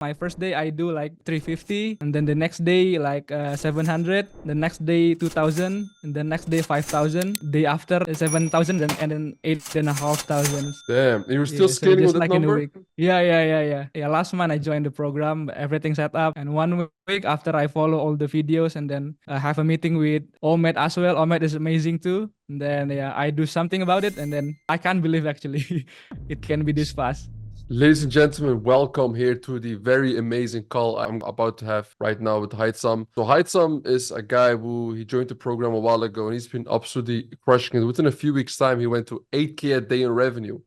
My first day I do like 350, and then the next day like 700, the next day 2000, and the next day 5000, day after 7000, and then 8,500. Damn, and you're still Yeah, so scaling with just that like in a number? week. Yeah. Last month I joined the program, everything set up, and 1 week after I follow all the videos, and then I have a meeting with Omed as well. Omed is amazing too. And then yeah, I do something about it, and then I can't believe actually it can be this fast. Ladies and gentlemen, welcome here to the very amazing call I'm about to have right now with Haitsam. So Haitsam is a guy who he joined the program a while ago and he's been absolutely crushing it. Within a few weeks' time, he went to 8K a day in revenue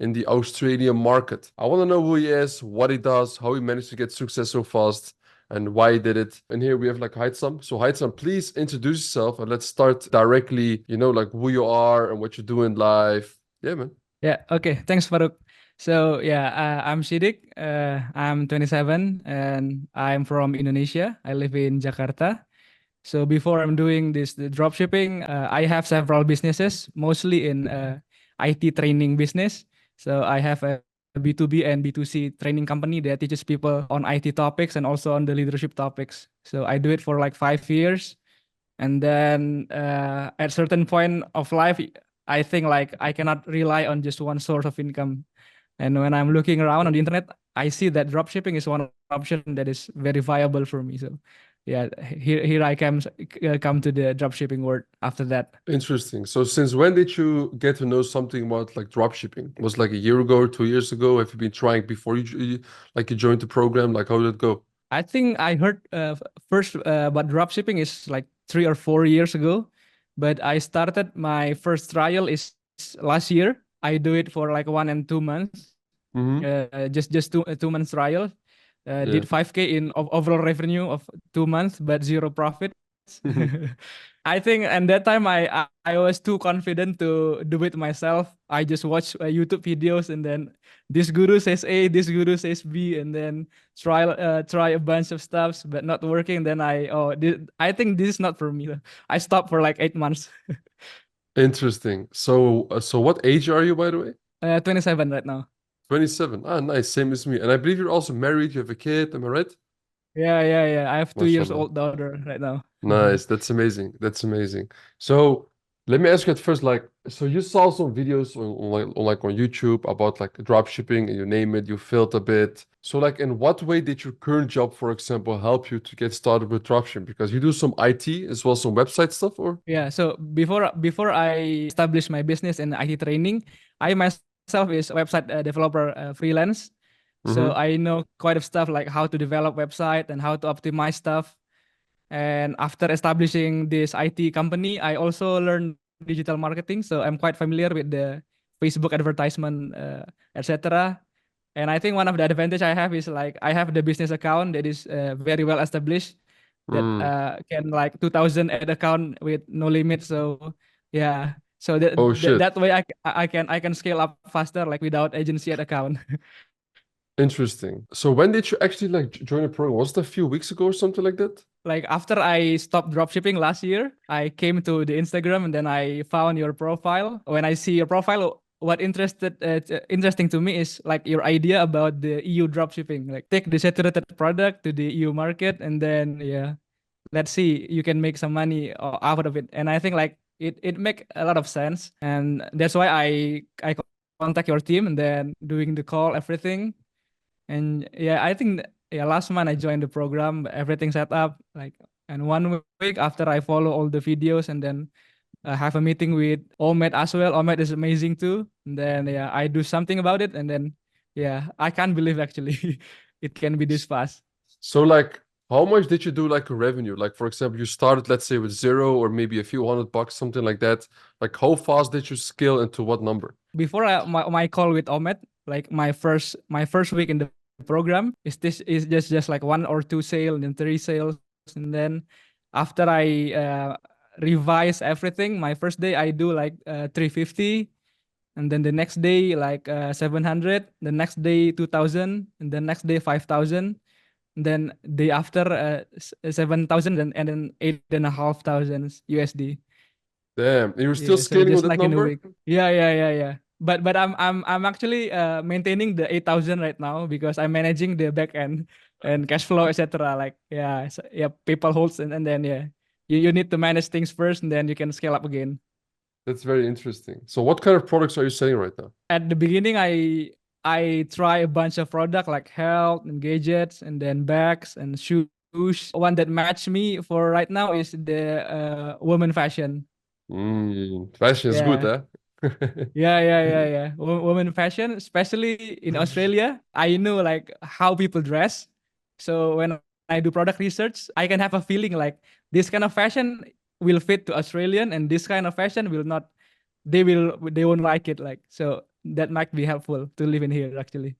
in the Australian market. I want to know who he is, what he does, how he managed to get success so fast, and why he did it. And here we have like Haitsam. So Haitsam, please introduce yourself and let's start directly, like who you are and what you do in life. Yeah, man. Yeah, okay. Thanks, Farooq. So yeah, I'm Sidik. I'm 27 and I'm from Indonesia. I live in Jakarta. So before I'm doing this the drop shipping, I have several businesses, mostly in IT training business. So I have a B2B and B2C training company that teaches people on IT topics and also on the leadership topics. So I do it for like 5 years. And then at certain point of life, I think like I cannot rely on just one source of income. And when I'm looking around on the internet, I see that dropshipping is one option that is very viable for me. So yeah, here I come to the dropshipping world after that. Interesting. So since when did you get to know something about like dropshipping? Was it like a year ago or 2 years ago? Have you been trying before you joined the program? Like how did it go? I think I heard first about dropshipping is like 3 or 4 years ago, but I started my first trial is last year. I do it for like 1 and 2 months, Mm-hmm. just 2 months trial. Yeah. Did 5K in overall revenue of 2 months, but zero profits. I think and that time I was too confident to do it myself. I just watch YouTube videos and then this guru says A, this guru says B, and then try a bunch of stuffs, but not working. Then I think this is not for me. I stopped for like 8 months. Interesting. So what age are you, by the way? 27 right now. 27. Ah, nice. Same as me. And I believe you're also married. You have a kid. Am I right? Yeah. I have 2 years MashaAllah. old daughter right now. Nice. That's amazing. That's amazing. So let me ask you at first, like, so you saw some videos on YouTube about like drop shipping and you name it, you failed a bit. So like in what way did your current job, for example, help you to get started with dropshipping? Because you do some IT as well, some website stuff, or? Yeah, so before I established my business in IT training, I myself is a website developer freelance. So Mm-hmm. I know quite of stuff like how to develop website and how to optimize stuff. And after establishing this IT company, I also learned digital marketing. So I'm quite familiar with the Facebook advertisement, etc. And I think one of the advantage I have is like I have the business account that is very well established that Mm. can like 2000 ad account with no limit. So yeah, so Oh that shit. way I can scale up faster like without agency ad account. Interesting. So when did you actually like join the program? Was it a few weeks ago or something like that? Like after I stopped dropshipping last year, I came to the Instagram and then I found your profile. When I see your profile, what interesting to me is like your idea about the EU dropshipping. Like take the saturated product to the EU market and then yeah, let's see you can make some money out of it. And I think like it make a lot of sense, and that's why I contact your team and then doing the call everything. And yeah, I think yeah, last month I joined the program, everything set up like, and 1 week after I follow all the videos and then have a meeting with Omed as well. Omed is amazing too. And then yeah, I do something about it, and then yeah, I can't believe actually it can be this fast. So like how much did you do like a revenue? Like for example, you started let's say with zero or maybe a few $100, something like that. Like how fast did you scale into what number? Before my call with Omed, like my first week in the program is just like one or two sale and then three sales, and then after I revise everything, my first day I do like 350, and then the next day like 700, the next day 2000, and the next day 5000, and then day after 7000, and then 8,500 USD. Damn, and you're still Yeah, so scaling with just that like in a number? week. Yeah. but I'm actually maintaining the 8,000 right now because I'm managing the back end and cash flow, etc. Like yeah, so, yeah, PayPal holds and then yeah, you need to manage things first and then you can scale up again. That's very interesting. So what kind of products are you selling right now? At the beginning, I try a bunch of product like health and gadgets and then bags and shoes. One that match me for right now is the woman fashion. Fashion is good, Yeah. huh? Yeah. Women fashion, especially in Australia, I know like how people dress. So when I do product research, I can have a feeling like this kind of fashion will fit to Australian and this kind of fashion will not. They won't like it. Like so that might be helpful to live in here actually.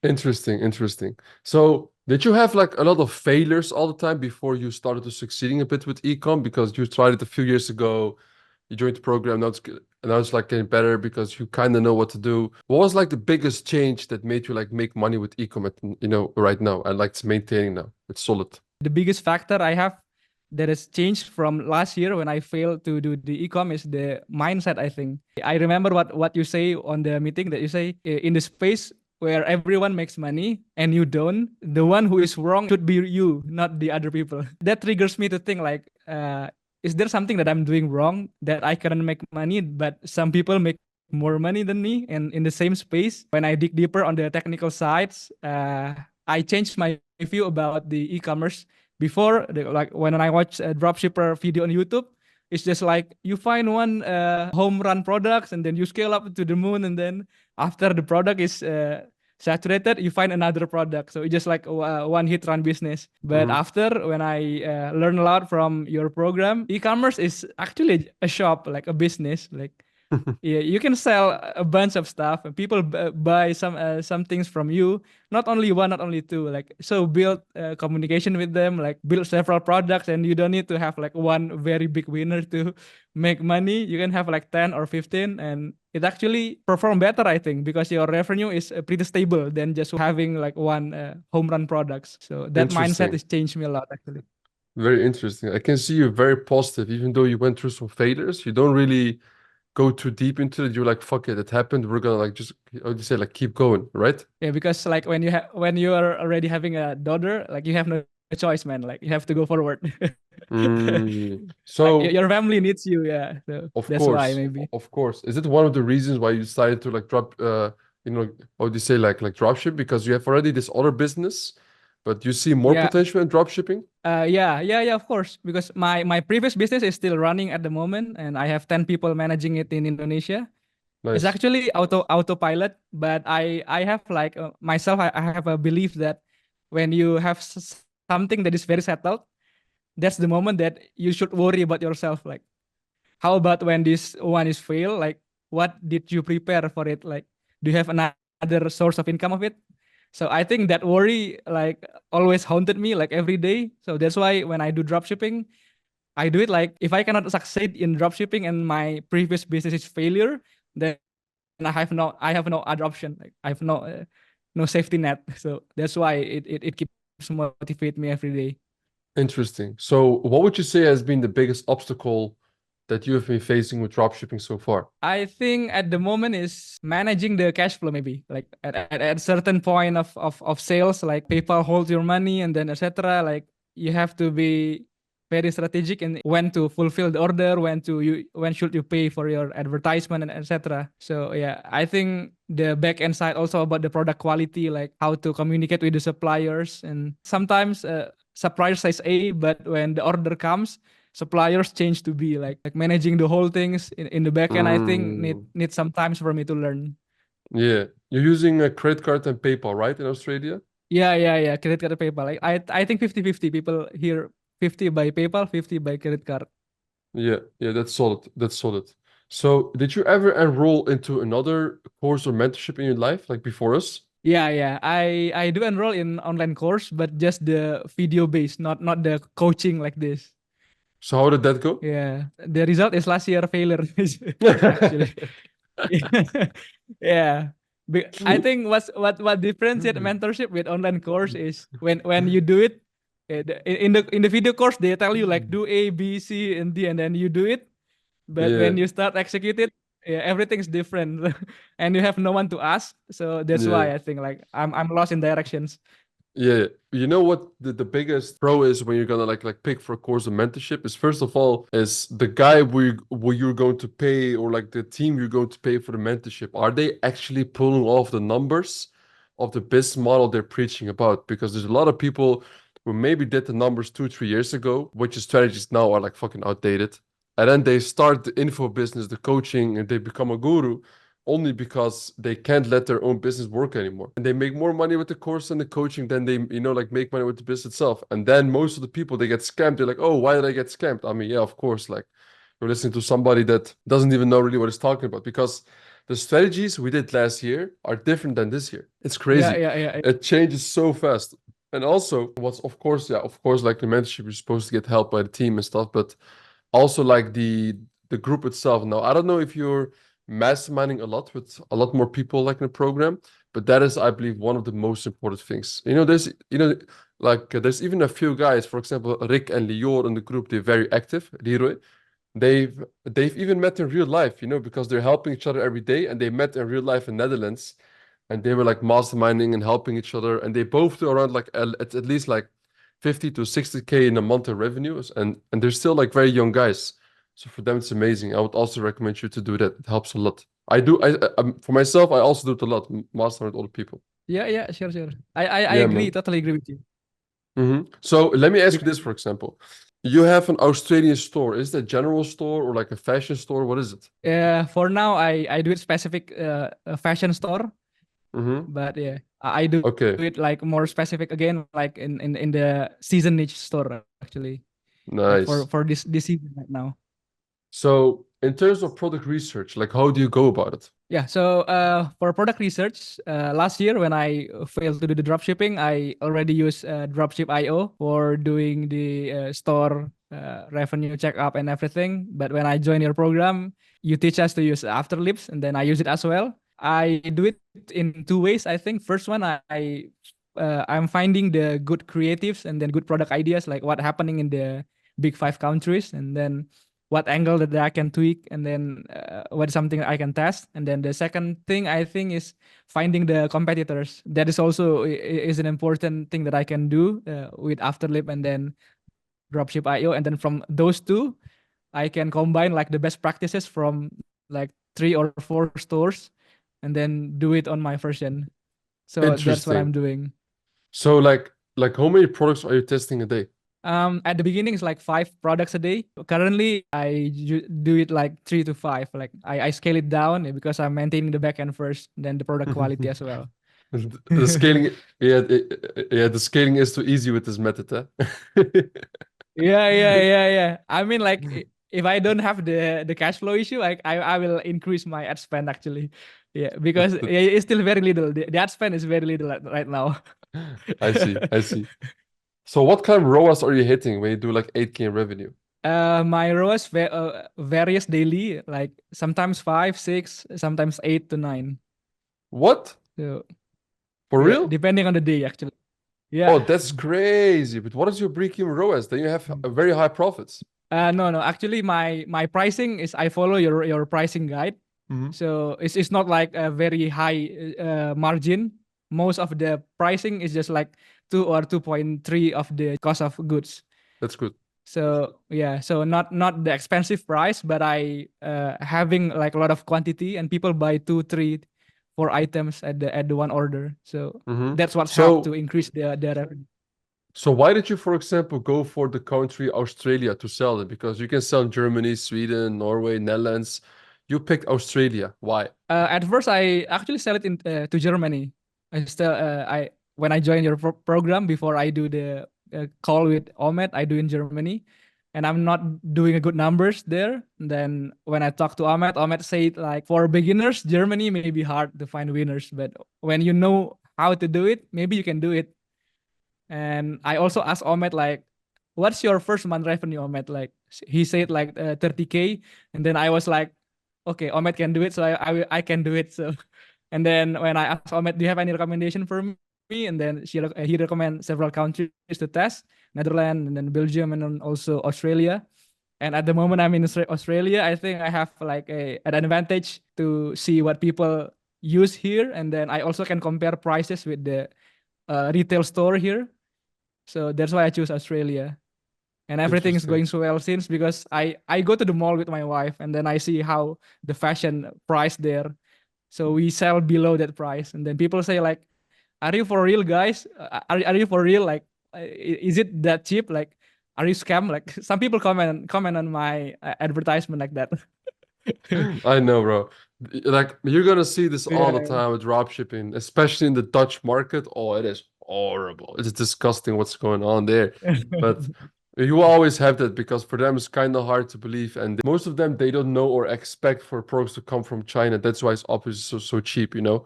Interesting, interesting. So, did you have like a lot of failures all the time before you started to succeeding a bit with ecom? Because you tried it a few years ago, you joined the program, now it's like getting better because you kind of know what to do. What was like the biggest change that made you like make money with ecom at, right now and like it's maintaining now? It's solid. The biggest factor I have that has changed from last year when I failed to do the e-com is the mindset, I think. I remember what you say on the meeting that you say in the space where everyone makes money and you don't, the one who is wrong should be you, not the other people. That triggers me to think like, is there something that I'm doing wrong that I couldn't make money, but some people make more money than me and in the same space? When I dig deeper on the technical sides, I changed my view about the e-commerce. Before, like when I watch a dropshipper video on YouTube, it's just like you find one home run products and then you scale up to the moon, and then after the product is saturated, you find another product. So it's just like one hit run business. But Mhm. after when I learn a lot from your program, e-commerce is actually a shop, like a business, like yeah, you can sell a bunch of stuff and people buy some things from you, not only one, not only two, like so build communication with them, like build several products, and you don't need to have like one very big winner to make money. You can have like 10 or 15 and it actually perform better, I think, because your revenue is pretty stable than just having like one home run products. So that mindset Interesting. has changed me a lot actually. Very interesting. I can see you're very positive, even though you went through some failures. You don't really go too deep into it. You're like, fuck it, it happened. We're gonna like just, how do you say, like keep going, right? Yeah, because like when you are already having a daughter, like you have no choice, man. Like you have to go forward. Like So, your family needs you, yeah. So of that's why course, maybe. of course, is it one of the reasons why you decided to like drop, how do you say, like dropship? Because you have already this other business, but you see more Yeah. potential in dropshipping? Yeah, of course. Because my previous business is still running at the moment, and I have 10 people managing it in Indonesia. It's Nice. actually autopilot, but I have like myself. I have a belief that when you have something that is very settled, that's the moment that you should worry about yourself. Like how about when this one is fail? Like, what did you prepare for it? Like, do you have another source of income of it? So I think that worry like always haunted me like every day. So that's why when I do dropshipping, I do it like if I cannot succeed in dropshipping and my previous business is failure, then I have no other option. Like I have no safety net. So that's why it keeps motivate me every day. Interesting. So, what would you say has been the biggest obstacle that you have been facing with dropshipping so far? I think at the moment is managing the cash flow maybe like at a certain point of sales like PayPal hold your money and then etc. Like you have to be very strategic in when to fulfill the order, when should you pay for your advertisement and etc. So yeah, I think the back end side also about the product quality, like how to communicate with the suppliers, and sometimes supplier says A, but when the order comes suppliers change to be like managing the whole things in the back end. I think Mm, need some times for me to learn. yeah. You're using a credit card and PayPal, right, in Australia? Yeah, credit card PayPal. Like I think 50-50 people here, 50 by PayPal, 50 by credit card. Yeah, that's solid. That's solid. So, did you ever enroll into another course or mentorship in your life, like before us? Yeah, I do enroll in online course, but just the video based, not the coaching like this. So, how did that go? Yeah, the result is last year failure actually. Yeah. I think what differentiates mentorship with online course is when you do it in the video course they tell you like do A B C and D and then you do it, but when Yeah. you start execute it, yeah, everything's different, and you have no one to ask. So that's Yeah. why I think like I'm lost in directions. Yeah, you know what the biggest pro is when you're gonna like pick for a course of mentorship is first of all is the guy where you're going to pay or like the team you're going to pay for the mentorship, are they actually pulling off the numbers of the business model they're preaching about? Because there's a lot of people who maybe did the numbers 2 3 years ago, which strategies now are like fucking outdated. And then they start the info business, the coaching, and they become a guru only because they can't let their own business work anymore. And they make more money with the course and the coaching than they, like make money with the business itself. And then most of the people they get scammed. They're like, oh, why did I get scammed? I mean, yeah, of course, like you're listening to somebody that doesn't even know really what he's talking about because the strategies we did last year are different than this year. It's Yeah, crazy. yeah, yeah, It changes so fast. And also, what's of course, like the mentorship, you're supposed to get help by the team and stuff, but also like the group itself. Now, I don't know if you're masterminding a lot with a lot more people like in the program, but that is, I believe, one of the most important things. There's like there's even a few guys, for example, Rick and Lior in the group, they're very active. Leroy, they've even met in real life, because they're helping each other every day, and they met in real life in Netherlands, and they were like masterminding and helping each other, and they both do around like at least like 50 to 60K in a month in revenues, and they're still like very young guys. So for them, it's amazing. I would also recommend you to do that. It helps a lot. I do. For myself, I also do it a lot. Master with other people. yeah, yeah. Sure, sure. I Yeah, agree. man. Totally agree with you. So let me ask Yeah. you this, for example. You have an Australian store. Is that a general store or like a fashion store? What is it? For now, I do it specific a fashion store, Mm-hmm. but yeah, I do Okay. it like more specific again, like in the season niche store actually, like for Nice. for this season right now. So in terms of product research, like how do you go about it? Yeah, so for product research, last year when I failed to do the drop shipping, I already used Dropship.io for doing the store revenue checkup and everything. But when I joined your program, you teach us to use Afterlips, and then I use it as well. I do it in two ways. I think first one, I'm finding the good creatives and then good product ideas, like what happening in the big five countries, and then what angle that I can tweak, and then what is something I can test. And then the second thing I think is finding the competitors. That is also is an important thing that I can do with Afterlip and then Dropship.io. And then from those two, I can combine like the best practices from like 3 or 4 stores, and then do it on my version. So that's what I'm Interesting. doing. So like how many products are you testing a day? At the beginning, it's like 5 products a day. Currently, do it like 3 to 5. Like I scale it down because I'm maintaining the backend first, then the product quality as well. The scaling, yeah, yeah, the scaling is too easy with this method, huh? Yeah, yeah, yeah, yeah. I mean, like if I don't have the cash flow issue, like I will increase my ad spend actually. Yeah, because it's still very little. The ad spend is very little right now. I see, I see. So what kind of ROAS are you hitting when you do like 8K in revenue? My ROAS varies daily, like sometimes 5, 6, sometimes 8 to 9. What? So For yeah, real? depending on the day actually. Oh, Yeah. that's crazy. But what is your break-even ROAS? Then you have a very high profits. No, no. Actually, my pricing is I follow your pricing guide. Hmm. So it's not like a very high margin. Most of the pricing is just like 2 or 2.3 of the cost of goods. That's good. So yeah, so not the expensive price, but I having like a lot of quantity and people buy 2, 3, 4 items at the one order. So Hmm. that's what's helped to So, increase the revenue. so why did you, for example, go for the country Australia to sell it? Because you can sell in Germany, Sweden, Norway, Netherlands. You picked Australia. Why? At first, I actually sell it in to Germany. I still I when I join your program before I do the call with Ahmed, I do in Germany, and I'm not doing a good numbers there. Then when I talk to Ahmed said like for beginners, Germany may be hard to find winners, but when you know how to do it, maybe you can do it. And I also asked Ahmed like, "What's your first month revenue, Ahmed?" Like he said like 30K, and then I was like, "Okay, Ahmed can do it, so I can do it." So, and then when I asked Ahmed, "Do you have any recommendation for me?" And then he recommend several countries to test, Netherlands, and then Belgium, and then also Australia. And at the moment I'm in Australia, I think I have like an advantage to see what people use here, and then I also can compare prices with the retail store here. So that's why I choose Australia. And everything is Interesting. going so well since, because I go to the mall with my wife, and then I see how the fashion price there. So we sell below that price, and then people say like, "Are you for real, guys? Are you for real? Like, is it that cheap? Like, are you scam?" Like some people comment on my advertisement like that. I know, bro. Like you're gonna see this all the Yeah. time with dropshipping, especially in the Dutch market. Oh, it is horrible. It's disgusting what's going on there. But you will always have that because for them it's kind of hard to believe, and most of them they don't know or expect for products to come from China. That's why it's obviously so cheap, you know.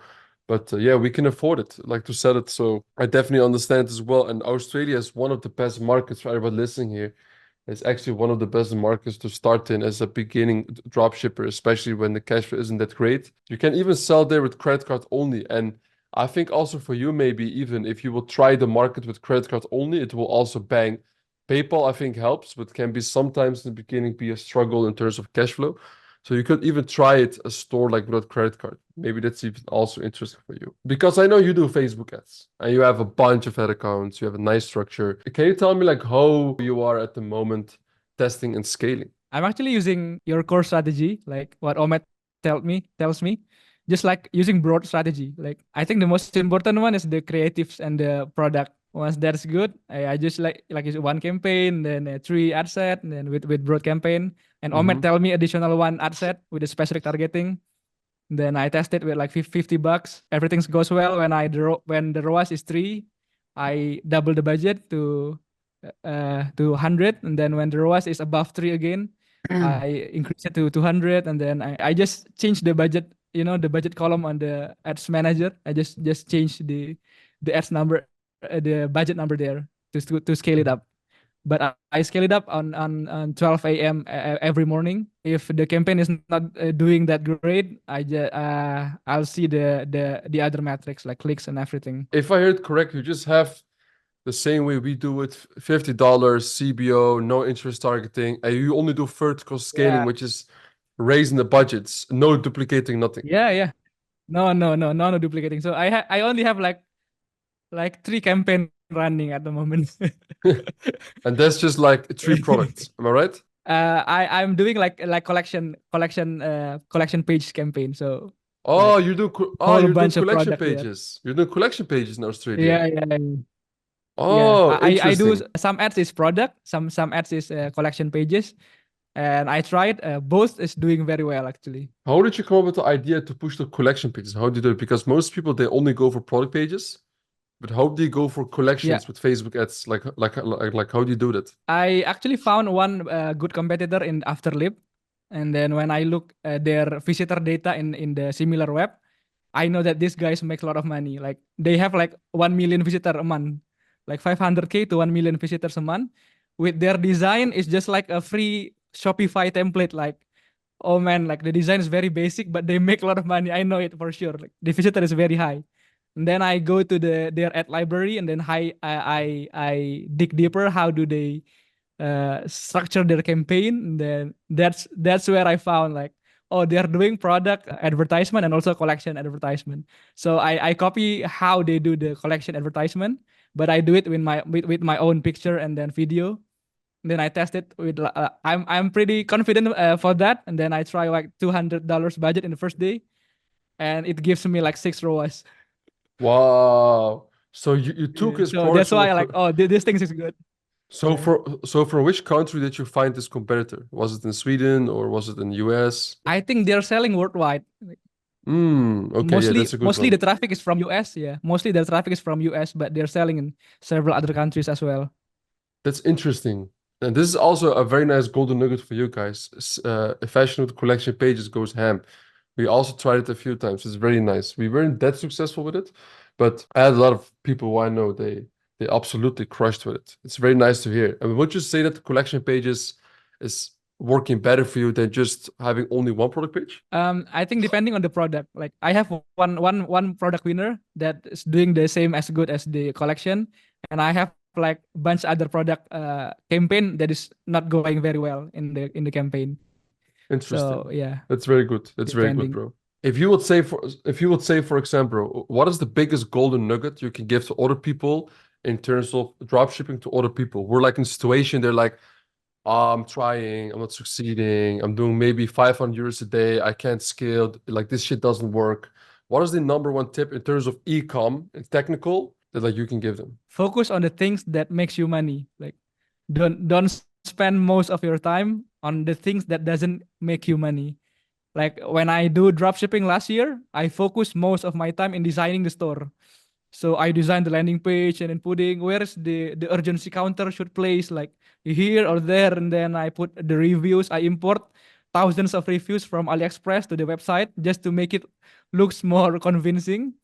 But yeah, we can afford it, like to sell it. So I definitely understand as well. And Australia is one of the best markets for everybody listening here. It's actually one of the best markets to start in as a beginning drop shipper, especially when the cash flow isn't that great. You can even sell there with credit card only. And I think also for you, maybe even if you will try the market with credit card only, it will also bang. PayPal, I think, helps, but can be sometimes in the beginning be a struggle in terms of cash flow. So you could even try it a store like without credit card. Maybe that's even also interesting for you. Because I know you do Facebook ads and you have a bunch of ad accounts, you have a nice structure. Can you tell me like how you are at the moment testing and scaling? I'm actually using your core strategy, like what Omet tells me, just like using broad strategy. Like I think the most important one is the creatives and the product. Once that's good, I just like use one campaign, then three ad set, and then with broad campaign. And Omet Mm-hmm. tell me additional one ad set with a specific targeting. Then I test it with like $50. Everything goes well. When the ROAS is 3, I double the budget to 100, and then when the ROAS is above 3 again, I increase it to 200, and then I just change the budget, the budget column on the ads manager. I just change the ads number, the budget number there to scale it up. But I scale it up on 12 a.m. Every morning. If the campaign is not doing that great, I'll see the other metrics like clicks and everything. If I heard correct, you just have the same way we do with $50 CBO, no interest targeting, and you only do vertical scaling, Yeah, which is raising the budgets, no duplicating, nothing. yeah. No duplicating. So I only have like 3 campaign running at the moment. And that's just like 3 products. Am I right? I'm doing like collection page campaign. So Oh, like whole you're doing bunch of collection product there. pages. You're doing collection pages in Australia. Yeah. Yeah, Oh, I do interesting. some ads is product, some ads is collection pages, and I tried both is doing very well actually. How did you come up with the idea to push the collection pages? How did you do it? Because most people they only go for product pages, but how do you go for Yeah, collections with Facebook ads? Like how do you do that? I actually found one good competitor in Afterlip, and then when I look their visitor data in the similar web, I know that these guys make a lot of money. Like they have like 1 million visitor a month, like 500K to 1 million visitors a month. With their design, it's just like a free Shopify template. Like, oh man, like the design is very basic, but they make a lot of money. I know it for sure. Like the visitor is very high. And then I go to their ad library, and then I dig deeper. How do they structure their campaign? And then that's where I found like, oh, they're doing product advertisement and also collection advertisement. So I copy how they do the collection advertisement, but I do it with my own picture and then video. Then I test it with I'm pretty confident for that, and then I try like $200 budget in the first day, and it gives me like 6 ROAS. Wow. So you took Yeah. his So products that's from why I like, oh, this thing is good. so Yeah. from which country did you find this competitor? Was it in Sweden or was it in US? I think they're selling worldwide. Like, Okay, yeah, that's a good mostly the one. traffic is from US. Yeah, mostly the traffic is from US, but they're selling in several other countries as well. That's interesting. And this is also a very nice golden nugget for you guys. Fashion with collection pages goes ham. We also tried it a few times. It's very nice. We weren't that successful with it, but I had a lot of people who I know they absolutely crushed with it. It's very nice to hear. And would you say that the collection pages is working better for you than just having only one product page? I think depending on the product, like I have one product winner that is doing the same as good as the collection, and I have like a bunch other product campaign that is not going very well in the campaign. So Interesting. yeah, That's very good. That's very good, depending. bro. If you would say, for example, what is the biggest golden nugget you can give to other people in terms of drop shipping to other people? We're like in a situation, they're like, "Ah, I'm trying, I'm not succeeding, I'm doing maybe 500 euros a day, I can't scale, like this shit doesn't work." What is the number one tip in terms of e-com and technical that like you can give them? Focus on the things that makes you money. Like don't spend most of your time on the things that doesn't make you money. Like when I do dropshipping last year, I focused most of my time in designing the store. So I designed the landing page and then putting where is the urgency counter should place, like here or there, and then I put the reviews. I import thousands of reviews from AliExpress to the website just to make it looks more convincing.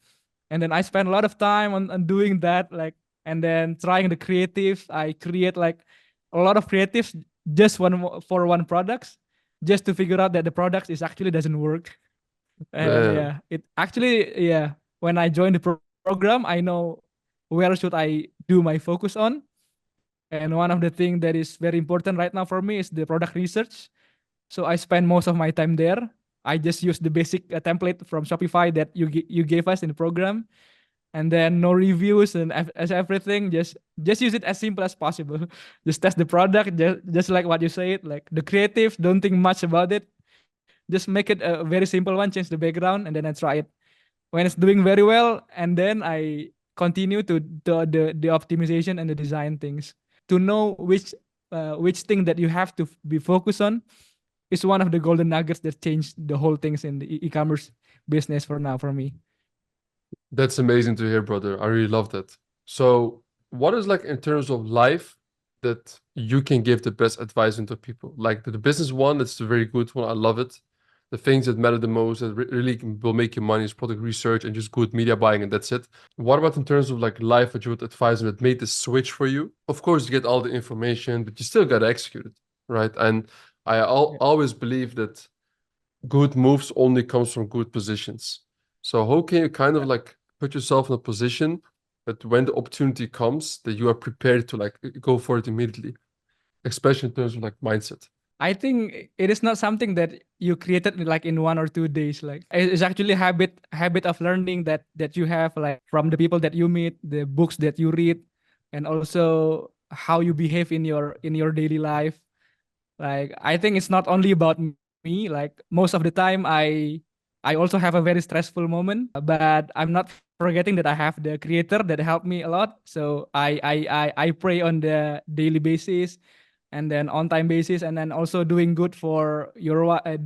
And then I spend a lot of time on doing that, like, and then trying the creatives. I create like a lot of creatives just for one products, just to figure out that the product is actually doesn't work. And Man, yeah, it actually, yeah, when I joined the program, I know where should I do my focus on. And one of the things that is very important right now for me is the product research. So I spend most of my time there. I just use the basic template from Shopify that you gave us in the program, and then no reviews and as everything. Just use it as simple as possible. Just test the product, just like what you said. Like the creative, don't think much about it. Just make it a very simple one. Change the background, and then I try it. When it's doing very well, and then I continue to the optimization and the design things to know which thing that you have to be focused on is one of the golden nuggets that changed the whole things in the e-commerce business for now for me. that's amazing to hear, brother. I really love that. So, what is like in terms of life that you can give the best advice into people? Like the business one, that's a very good one. I love it. The things that matter the most that really will make you money is product research and just good media buying, and that's it. What about in terms of like life that you would advise them that made the switch for you? Of course, you get all the information, but you still got to execute it, right? And Yeah. always believe that good moves only comes from good positions. So how can you kind of Yeah. like put yourself in a position that when the opportunity comes, that you are prepared to like go for it immediately, especially in terms of like mindset. I think it is not something that you created like in 1 or 2 days. Like it's actually habit of learning that you have like from the people that you meet, the books that you read, and also how you behave in your daily life. Like I think it's not only about me. Like most of the time, I also have a very stressful moment, but I'm not forgetting that I have the creator that helped me a lot. So I pray on the daily basis, and then on time basis, and then also doing good for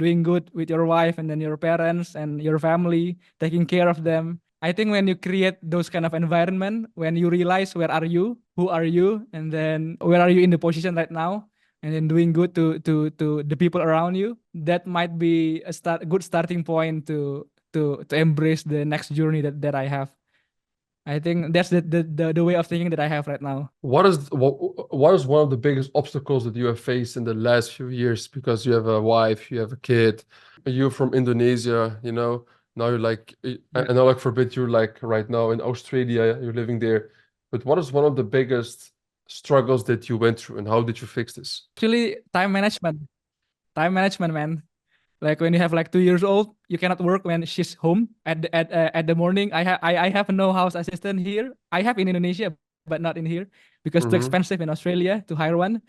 doing good with your wife and then your parents and your family, taking care of them. I think when you create those kind of environment, when you realize where are you, who are you, and then where are you in the position right now, and then doing good to the people around you, that might be a good starting point to embrace the next journey that I have. I think that's the way of thinking that I have right now. What is one of the biggest obstacles that you have faced in the last few years? Because you have a wife, you have a kid, you're from Indonesia, you know, now you're like, Yeah. I know, like, forbid you're like right now in Australia, you're living there. But what is one of the biggest struggles that you went through and how did you fix this? Actually, time management, man. Like when you have like 2 years old, you cannot work when she's home at the morning. I have no house assistant here. I have in Indonesia, but not in here because too Mm-hmm. expensive in Australia to hire one.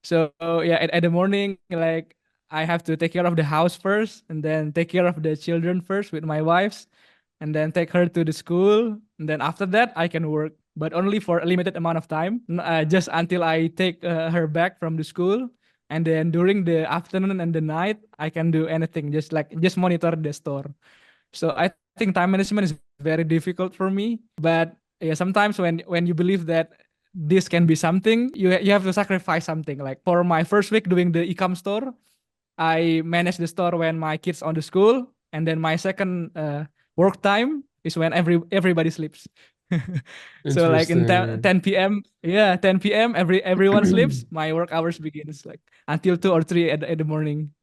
So yeah, at the morning, like I have to take care of the house first, and then take care of the children first with my wives, and then take her to the school, and then after that I can work, but only for a limited amount of time, just until I take her back from the school, and then during the afternoon and the night I can do anything, just monitor the store. So I think time management is very difficult for me. But yeah, sometimes when you believe that this can be something, you have to sacrifice something. Like for my first week doing the e-com store, I manage the store when my kids on the school, and then my second work time is when everybody sleeps. So like in 10, Interesting. 10 p.m. Yeah, 10 p.m. Everyone sleeps. My work hours begins like until 2 or 3 at the morning.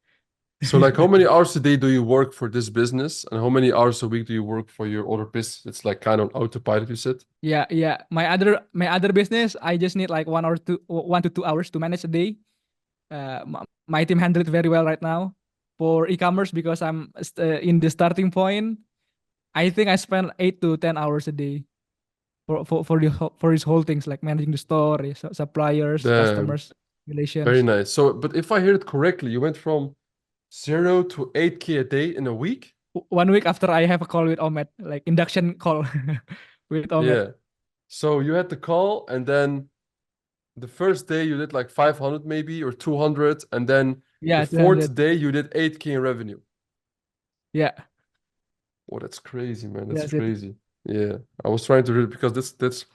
So like how many hours a day do you work for this business and how many hours a week do you work for your other business? It's like kind of autopilot, you said? Yeah, yeah. My other business, I just need like 1 to 2 hours to manage a day. My team handle it very well right now. For e-commerce, because I'm in the starting point, I think I spend 8 to 10 hours a day for these whole things like managing the store, suppliers, Damn, customers, very relations. nice. So, but if I heard it correctly, you went from 0 to 8K a day in a week? 1 week after I have a call with Omet, like induction call with Omet. Yeah. So you had the call and then the first day you did like 500 maybe or 200 and then the Yeah, fourth 200. day you did 8K in revenue. Yeah, Oh, that's crazy, man. That's that's it. crazy. Yeah. I was trying to read because that's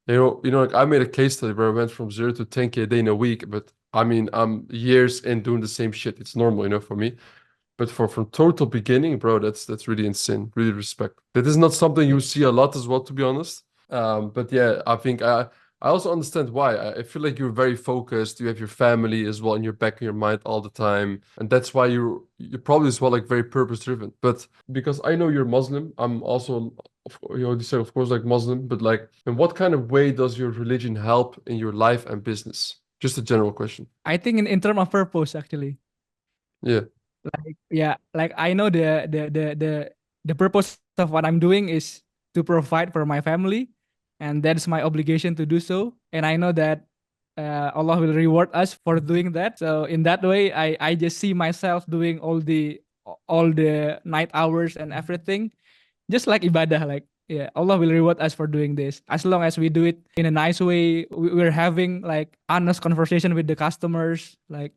like I made a case study where I went from 0 to 10K a day in a week, but I mean, I'm years in doing the same shit. It's normal, for me. But from total beginning, bro, that's really insane. Really respect. That is not something you Yeah. see a lot as well, to be honest. But yeah, I think I also understand why. I feel like you're very focused. You have your family as well in your back of your mind all the time, and that's why you're probably as well like very purpose driven. But because I know you're Muslim, I'm also you say of course like Muslim, but like in what kind of way does your religion help in your life and business? Just a general question. I think in terms of purpose, actually, Yeah, like, yeah, like I know the purpose of what I'm doing is to provide for my family, and that's my obligation to do so. And I know that Allah will reward us for doing that. So in that way, I just see myself doing all the night hours and everything, just like ibadah. Like, yeah, Allah will reward us for doing this as long as we do it in a nice way. We're having like honest conversation with the customers, like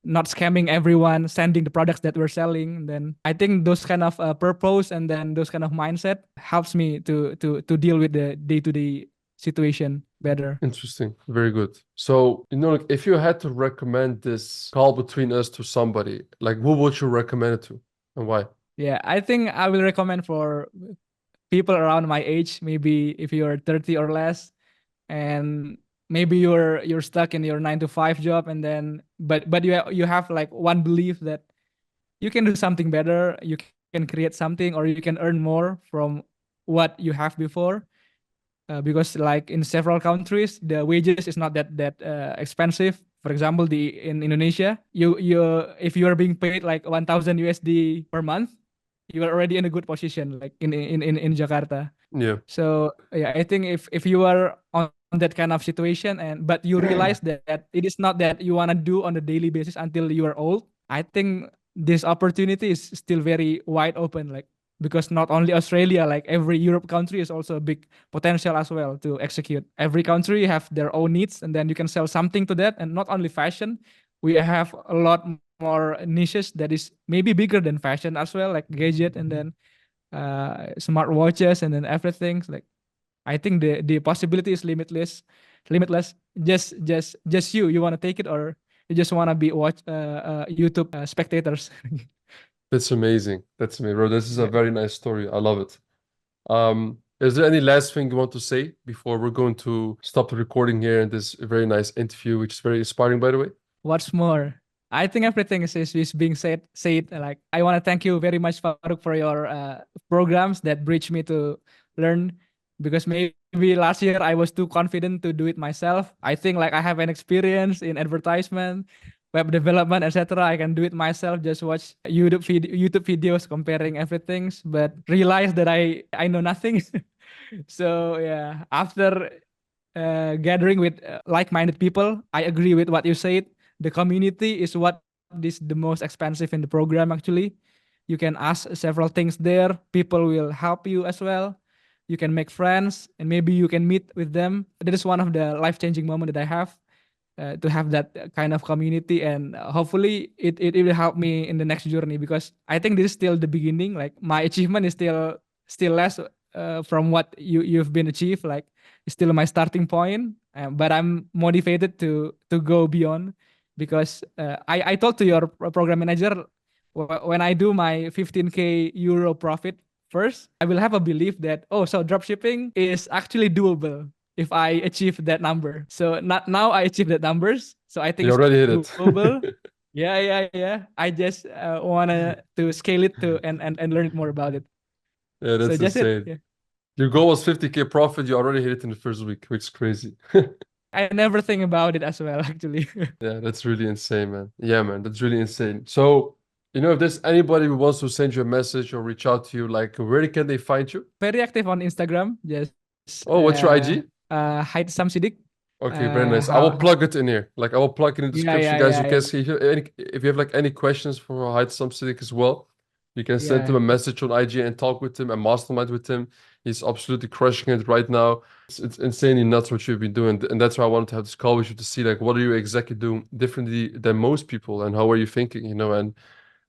not scamming everyone, sending the products that we're selling. And then I think those kind of purpose and then those kind of mindset helps me to deal with the day to day situation better. interesting. Very good. So, like if you had to recommend this call between us to somebody, like who would you recommend it to and why? Yeah, I think I will recommend for people around my age, maybe if you're 30 or less, and maybe you're stuck in your 9 to 5 job, and then but you have like one belief that you can do something better, you can create something, or you can earn more from what you have before. Because like in several countries the wages is not that expensive. For example, the in Indonesia, you if you are being paid like 1000 USD per month, you are already in a good position, like in Jakarta. Yeah. So yeah, I think if you are on that kind of situation, and but you realize that it is not that you want to do on a daily basis until you are old, I think this opportunity is still very wide open. Like, because not only Australia, like every Europe country is also a big potential as well to execute. Every country have their own needs, and then you can sell something to that. And not only fashion, we have a lot more niches that is maybe bigger than fashion as well, like gadget, and then smart watches, and then everything. Like, I think the possibility is limitless. Just you want to take it, or you just want to be watch YouTube spectators. That's amazing. That's amazing, bro. This is a Yeah. very nice story. I love it. Is there any last thing you want to say before we're going to stop the recording here in this very nice interview, which is very inspiring, by the way? What's more, I think everything is being said. Like, I want to thank you very much, Farooq, for your programs that bridge me to learn. Because maybe last year I was too confident to do it myself. I think like I have an experience in advertisement, web development, etc. I can do it myself. Just watch YouTube videos comparing everything, but realize that I know nothing. So yeah, after gathering with like-minded people, I agree with what you said. The community is what is the most expensive in the program. Actually, you can ask several things there. People will help you as well. You can make friends, and maybe you can meet with them. That is one of the life-changing moments that I have, to have that kind of community. And hopefully it will help me in the next journey, because I think this is still the beginning. Like, my achievement is still less from what you've been achieved. Like, it's still my starting point, but I'm motivated to go beyond. Because I told to your program manager, when I do my 15K euro profit first, I will have a belief that, oh, so dropshipping is actually doable if I achieve that number. So not now I achieve that numbers. So I think You it's already hit doable. it. Yeah. I just wanna to scale it to and learn more about it. Yeah, So that's just it. insane. Yeah. Your goal was 50K profit. You already hit it in the first week, which is crazy. I never think about it as well, actually. Yeah, that's really insane, man. Yeah, man, that's really insane. So, if there's anybody who wants to send you a message or reach out to you, like, where can they find you? Very active on Instagram. Just Oh, what's your IG? Haitsam Sidik. Okay, very nice. I will How? plug it in here. Like, I will plug it in the Yeah, description, yeah, guys. You yeah, can see if you have like any questions for Height Samsidik as well, you can send him yeah. a message on IG and talk with him and mastermind with him. He's absolutely crushing it right now. It's insanely nuts what you've been doing, and that's why I wanted to have this call with you to see like what are you exactly doing differently than most people, and how are you thinking, and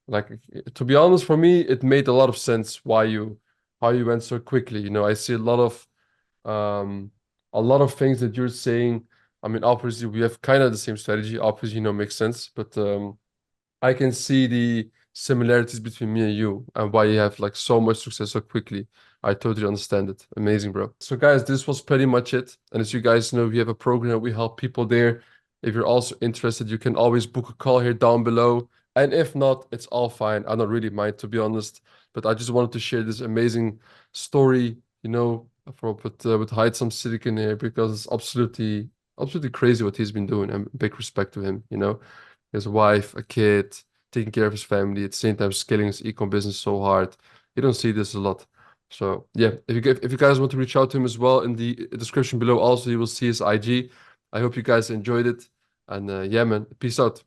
like to be honest, for me, it made a lot of sense how you went so quickly. I see um a lot of things that you're saying. I mean, obviously we have kind of the same strategy, obviously, makes sense, but I can see the similarities between me and you and why you have like so much success so quickly. I totally understand it. Amazing, bro. So guys, this was pretty much it. And as you guys know, we have a program that we help people there. If you're also interested, you can always book a call here down below. And if not, it's all fine. I don't really mind, to be honest. But I just wanted to share this amazing story, with Haitsam Silicon here, because it's absolutely crazy what he's been doing, and big respect to him. His wife, a kid, taking care of his family, at the same time scaling his ecom business so hard. You don't see this a lot. So yeah, if you guys want to reach out to him as well, in the description below also you will see his IG. I hope you guys enjoyed it. And yeah, man, peace out.